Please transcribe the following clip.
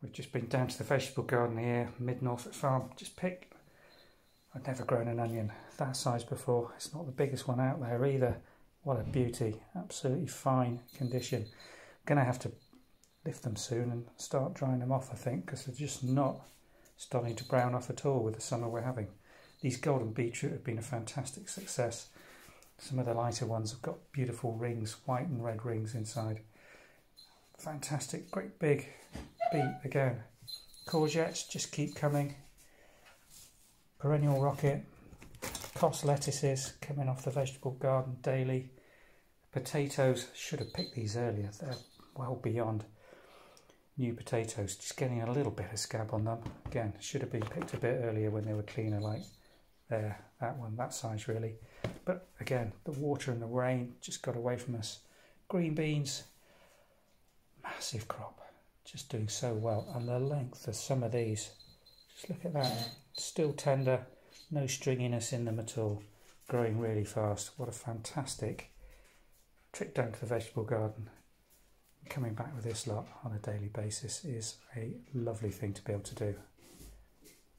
We've just been down to the vegetable garden here, Mid Norfolk Farm. I've never grown an onion that size before. It's not the biggest one out there either. What a beauty, absolutely fine condition. I'm going to have to lift them soon and start drying them off, I think, because they're just not starting to brown off at all with the summer we're having. These golden beetroot have been a fantastic success. Some of the lighter ones have got beautiful rings, white and red rings inside. Fantastic, great big beet again. Courgettes just keep coming. Perennial rocket, cos lettuces coming off the vegetable garden daily. Potatoes, should have picked these earlier, they're well beyond new potatoes, just getting a little bit of scab on them. Again, should have been picked a bit earlier when they were cleaner, like there, that one, that size really. But again, the water and the rain just got away from us. Green beans, massive crop, just doing so well. And the length of some of these, just look at that, still tender, no stringiness in them at all, growing really fast. What a fantastic trip down to the vegetable garden. Coming back with this lot on a daily basis is a lovely thing to be able to do.